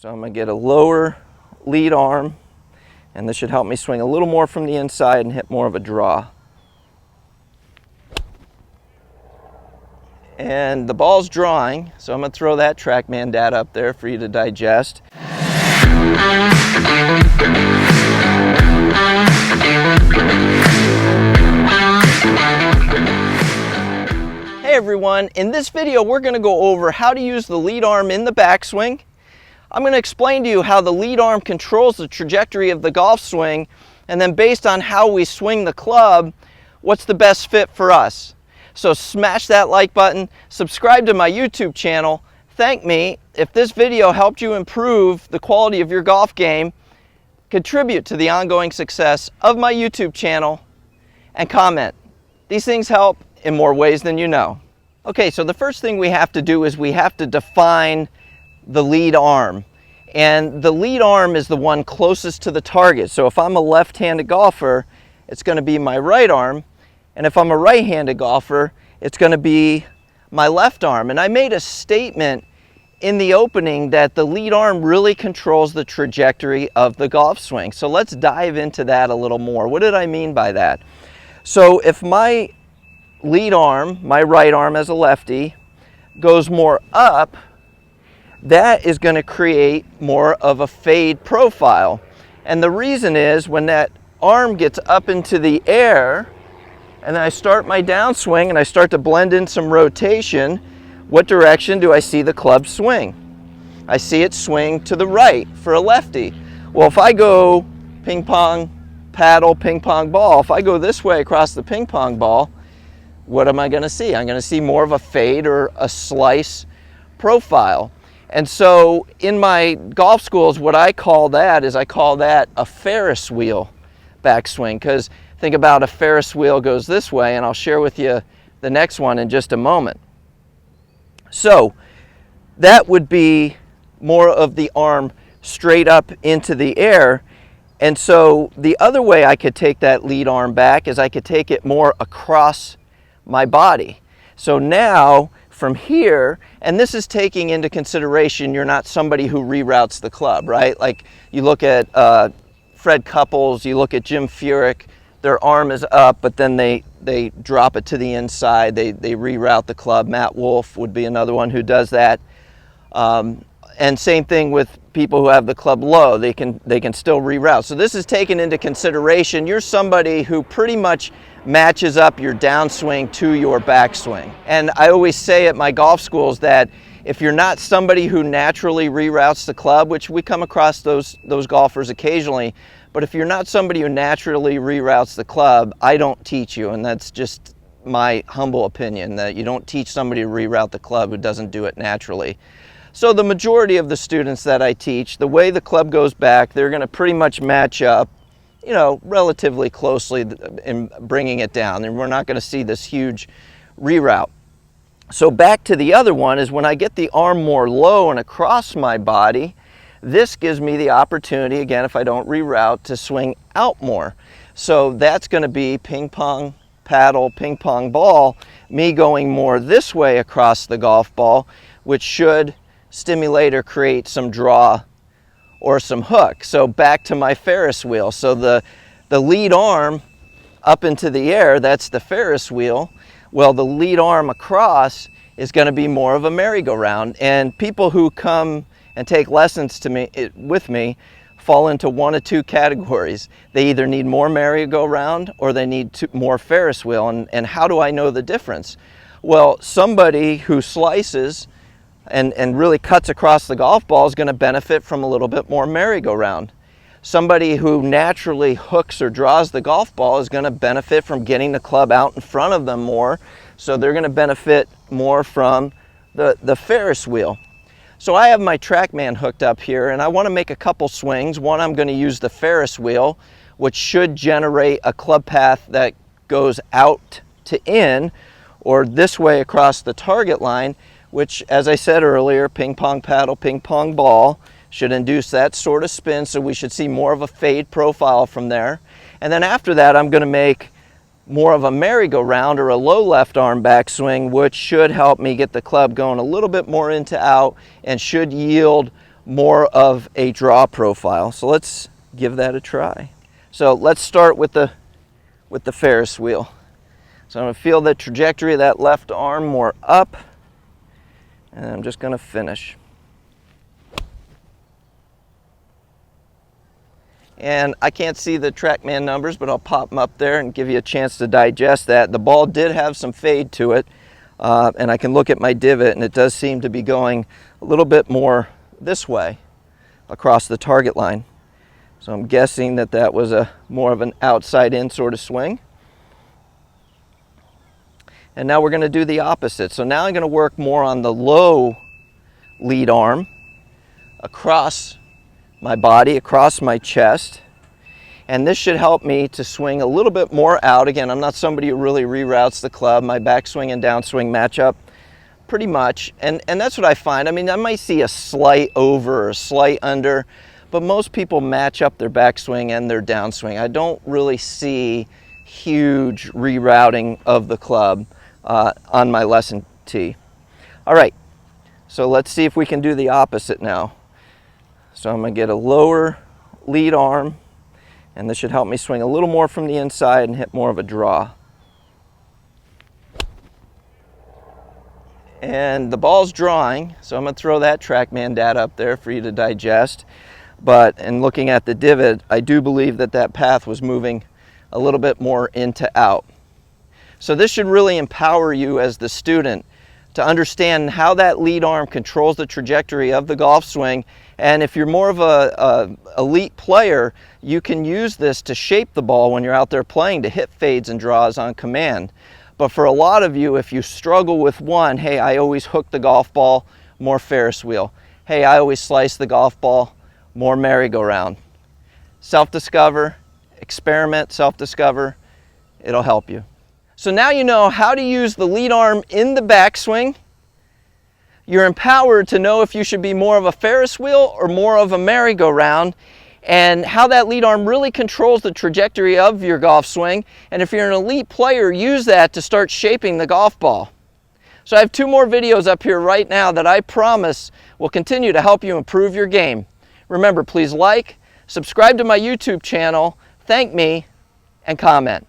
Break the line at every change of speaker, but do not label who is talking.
So I'm going to get a lower lead arm, and this should help me swing a little more from the inside and hit more of a draw. And the ball's drawing, so I'm going to throw that TrackMan data up there for you to digest. Hey everyone, in this video we're going to go over how to use the lead arm in the backswing. I'm going to explain to you how the lead arm controls the trajectory of the golf swing, and then based on how we swing the club, what's the best fit for us. So smash that like button, subscribe to my YouTube channel, thank me if this video helped you improve the quality of your golf game, contribute to the ongoing success of my YouTube channel, and comment. These things help in more ways than you know. Okay, so the first thing we have to do is we have to define the lead arm. And the lead arm is the one closest to the target. So if I'm a left-handed golfer, it's going to be my right arm. And if I'm a right-handed golfer, it's going to be my left arm. And I made a statement in the opening that the lead arm really controls the trajectory of the golf swing. So let's dive into that a little more. What did I mean by that? So if my lead arm, my right arm as a lefty, goes more up, that is going to create more of a fade profile. And the reason is when that arm gets up into the air and then I start my downswing and I start to blend in some rotation, what direction do I see the club swing? I see it swing to the right for a lefty. Well, if I go ping pong paddle, ping pong ball, if I go this way across the ping pong ball, what am I going to see? I'm going to see more of a fade or a slice profile. And so in my golf schools, what I call that is I call that a Ferris wheel backswing, because think about a Ferris wheel goes this way, and I'll share with you the next one in just a moment. So that would be more of the arm straight up into the air. And so the other way I could take that lead arm back is I could take it more across my body. So now from here, and this is taking into consideration you're not somebody who reroutes the club, right? Like you look at Fred Couples, you look at Jim Furyk, their arm is up, but then they drop it to the inside, they reroute the club. Matt Wolff would be another one who does that. And same thing with people who have the club low, they can still reroute. So this is taken into consideration. You're somebody who pretty much matches up your downswing to your backswing. And I always say at my golf schools that if you're not somebody who naturally reroutes the club, which we come across those golfers occasionally, but if you're not somebody who naturally reroutes the club, I don't teach you. And that's just my humble opinion, that you don't teach somebody to reroute the club who doesn't do it naturally. So the majority of the students that I teach, the way the club goes back, they're going to pretty much match up, you know, relatively closely in bringing it down. And we're not going to see this huge reroute. So back to the other one is when I get the arm more low and across my body, this gives me the opportunity, again, if I don't reroute, to swing out more. So that's going to be ping pong paddle, ping pong ball, me going more this way across the golf ball, which should stimulate or create some draw or some hook. So back to my Ferris wheel. So the lead arm up into the air, that's the Ferris wheel. Well, the lead arm across is going to be more of a merry-go-round. And people who come and take lessons with me fall into one of two categories. They either need more merry-go-round or they need more Ferris wheel. And how do I know the difference? Well, somebody who slices and really cuts across the golf ball is going to benefit from a little bit more merry-go-round. Somebody who naturally hooks or draws the golf ball is going to benefit from getting the club out in front of them more, so they're going to benefit more from the Ferris wheel. So I have my TrackMan hooked up here, and I want to make a couple swings. One, I'm going to use the Ferris wheel, which should generate a club path that goes out to in, or this way across the target line, which, as I said earlier, ping pong paddle, ping pong ball, should induce that sort of spin, so we should see more of a fade profile from there. And then after that, I'm going to make more of a merry-go-round or a low left arm backswing, which should help me get the club going a little bit more into out and should yield more of a draw profile. So let's give that a try. So let's start with the Ferris wheel. So I'm going to feel the trajectory of that left arm more up, and I'm just going to finish. And I can't see the TrackMan numbers, but I'll pop them up there and give you a chance to digest that. The ball did have some fade to it, and I can look at my divot, and it does seem to be going a little bit more this way across the target line. So I'm guessing that that was more of an outside in sort of swing. And now we're going to do the opposite. So now I'm going to work more on the low lead arm across my body, across my chest. And this should help me to swing a little bit more out. Again, I'm not somebody who really reroutes the club. My backswing and downswing match up pretty much. And that's what I find. I mean, I might see a slight over or a slight under, but most people match up their backswing and their downswing. I don't really see huge rerouting of the club on my lesson tee. All right, so let's see if we can do the opposite now. So I'm going to get a lower lead arm, and this should help me swing a little more from the inside and hit more of a draw. And the ball's drawing, so I'm going to throw that TrackMan data up there for you to digest. But in looking at the divot, I do believe that that path was moving a little bit more into out. So this should really empower you as the student to understand how that lead arm controls the trajectory of the golf swing. And if you're more of a elite player, you can use this to shape the ball when you're out there playing to hit fades and draws on command. But for a lot of you, if you struggle with one, hey, I always hook the golf ball, more Ferris wheel. Hey, I always slice the golf ball, more merry-go-round. Self-discover, experiment, self-discover, it'll help you. So now you know how to use the lead arm in the backswing. You're empowered to know if you should be more of a Ferris wheel or more of a merry-go-round, and how that lead arm really controls the trajectory of your golf swing. And if you're an elite player, use that to start shaping the golf ball. So I have 2 more videos up here right now that I promise will continue to help you improve your game. Remember, please like, subscribe to my YouTube channel, thank me, and comment.